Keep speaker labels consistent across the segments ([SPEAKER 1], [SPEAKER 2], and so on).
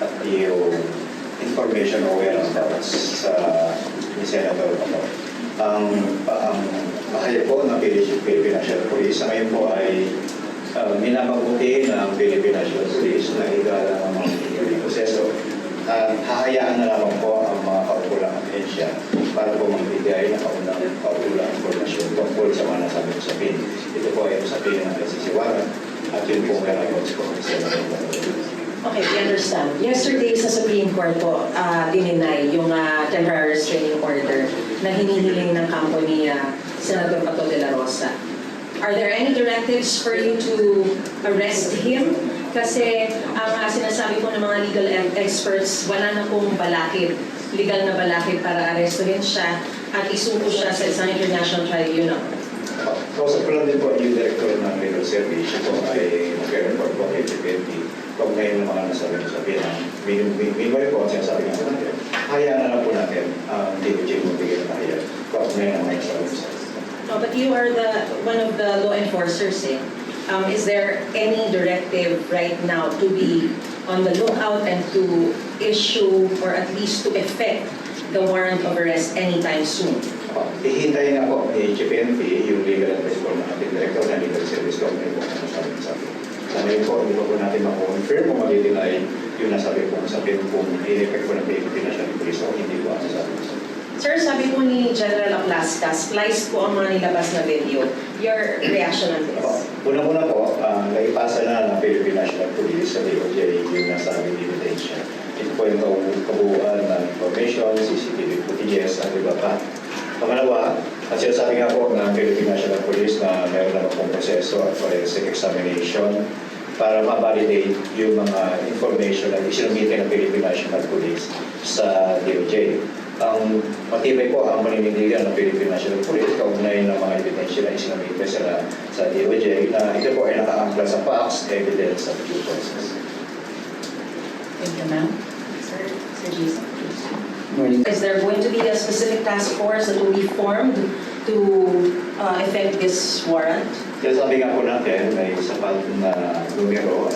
[SPEAKER 1] at yung information o whereabouts sa ni Senator Bato. Ang mahayag po ng Philippine National Police sa ngayon po ay minamabuti ng Philippine National Police na igalang ang mga proseso. Hahayaan na lamang po ang mga kaukulang ahensya para po magbigay ng kaukulang informasyon tungkol sa mga nasabi sa PIN. Ito po ay usapin ng ICC warrant at yun po may records po ng Senator Bato.
[SPEAKER 2] Okay, we understand. Yesterday sa Supreme Court po, dininay yung temporary restraining order na hinihiling ng kampo ni Senator Bato de la Rosa. Are there any directives for you to arrest him? Kasi ang sinasabi po ng mga legal experts, wala na pong balakid, legal na balakid para arrestuhin siya at isuko siya sa isang international tribunal.
[SPEAKER 1] Kausap ko lang din po yung director ng legal service. Siya po ay mag-report po kay PNP. Kung ngayon ng mga nasabi ko sabihin, meanwhile po, sinasabi nga po natin, hayaan na lang po natin ang DOJ mo bigyan na hayaan. Kung ngayon ang mga nasabi ko sabihin.
[SPEAKER 2] No, but you are one of the law enforcers. Is there any directive right now to be on the lookout and to issue or at least to effect the warrant of arrest anytime soon?
[SPEAKER 1] Ihintayin nga po ni GPNP yung legal advice po ng ating director ng legal service kung ngayon po ang nasabi ko sabihin. Ngayon po, hindi po natin mako-confirm kung mag-deny yung nasabi po sabihin kung i-effect po ng Philippine National Police o hindi po ang nasabi ko.
[SPEAKER 2] Sir, sabi po ni General Aplasca, spliced po ang mga nilabas na video. Your reaction on this?
[SPEAKER 1] Unang-una po, naipasa na ng Philippine National Police sa DOJ yung nasabi ni evidence. Ito po yung kabuuan ng information, CCTV footages, at iba pa. Pangalawa, at sinasabi nga po ng Philippine National Police na meron naman pong proseso at forensic examination para ma-validate yung mga information na isinumitin ng Philippine National Police sa DOJ. Ang matibay po ang maninindigan ng Philippine National Police kaugnay ng mga ebidensya na isinumite sa DOJ na ito po ay nakaangkla sa facts, evidence, at due process.
[SPEAKER 2] Thank you, ma'am. Sir Jason, please.
[SPEAKER 3] Morning.
[SPEAKER 2] Is there going to be a specific task force that will be formed to effect this warrant?
[SPEAKER 1] Kaya sabi nga po natin, may sapat na numero,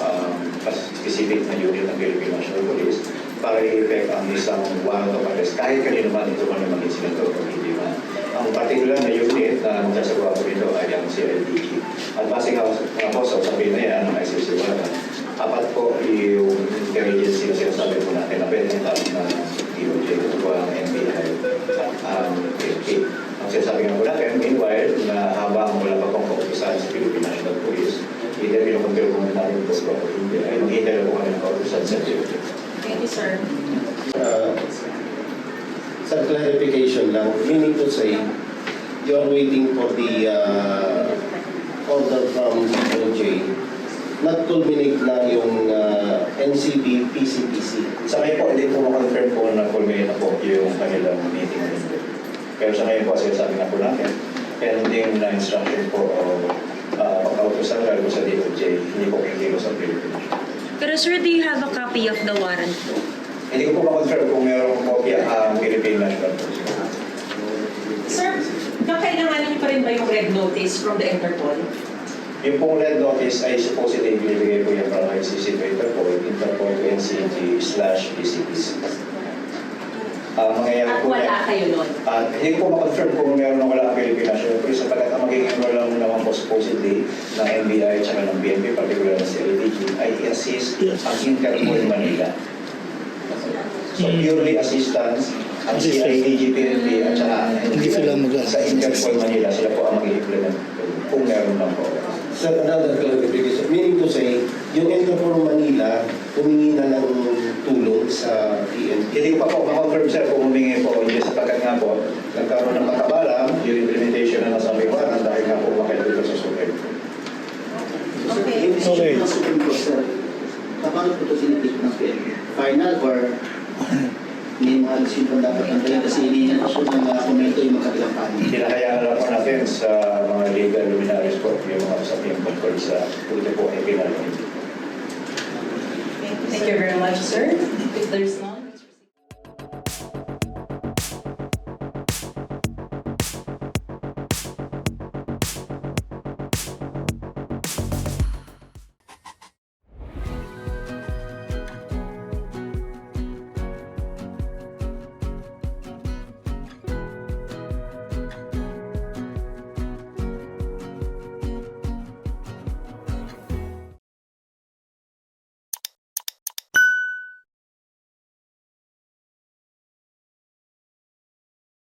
[SPEAKER 1] specific na unit ng Philippine National Police para i-effect ang isang warrant of arrest kahit kanino man ito man maging senador o hindi man. Ang particular na unit na magsasagawa po nito ay ang CIDG. At base nga po sa sabihin na yan ng ICC warrant, apat po yung intelligence na sinasabi po natin na pwede na DOJ, ito po ang NBI at ang PNP. Ang sinasabi nga po natin, meanwhile, na habang wala pa pong kautusan sa Philippine National Police, either pinukontrol po natin ito po o hindi, ay mag-hitala po kami ng kautusan sa DOJ.
[SPEAKER 2] Thank you, sir.
[SPEAKER 3] Some clarification lang, meaning to say, you're waiting for the order from DOJ, not culminate na yung NCB, PCPC.
[SPEAKER 1] Sa ngayon po, hindi po makonfirm po na culminate na po yung kanilang meeting. Pero sa ngayon po, sinasabi na po natin, pending na instruction po o pagkautusan lalo sa DOJ, hindi po kikilo sa Pilipinas.
[SPEAKER 4] Pero sir, do you have a copy of the warrant po?
[SPEAKER 1] Hindi ko po ma-confirm kung mayroong kopya ang Philippine National Police.
[SPEAKER 2] Sir, kakailanganin niyo pa rin ba yung red notice from the Interpol?
[SPEAKER 1] Yung pong red notice ay supposedly binibigay po yung from ICC to Interpol, Interpol to NCG/PCPC.
[SPEAKER 2] At wala kayo nun?
[SPEAKER 1] Hindi ko ma-confirm kung meron o wala ang Philippine National Police sapagkat ang magiging role lang naman po supposedly ng NBI at ng PNP, particular na si LDG, ay i-assist ang Interpol Manila. So purely assistance ang CIDG, PNP at sa Interpol Manila, sila po ang mag-i-implement kung meron lang po.
[SPEAKER 3] So another clarification, meaning to say, yung Interpol Manila, humingi na ng tulong sa PNP.
[SPEAKER 1] Hindi ko pa po ma-confirm sir kung humingi po hindi sapagkat nga po nagkaroon ng pagkabalang yung implementation na nasa may warrant dahil nga po makikita sa Supreme Court.
[SPEAKER 2] Okay.
[SPEAKER 5] Okay. Supreme Court, sir. Paano po ito sinipik ng PNP? Final or may mga decision dapat ang tayo kasi hindi na po ng komento yung magkabilang panig?
[SPEAKER 1] Hinahayaan na lang po natin sa mga legal luminaries po yung mga usapin tungkol sa ito po ay pinalagay.
[SPEAKER 2] Thank you very much, sir. If there's no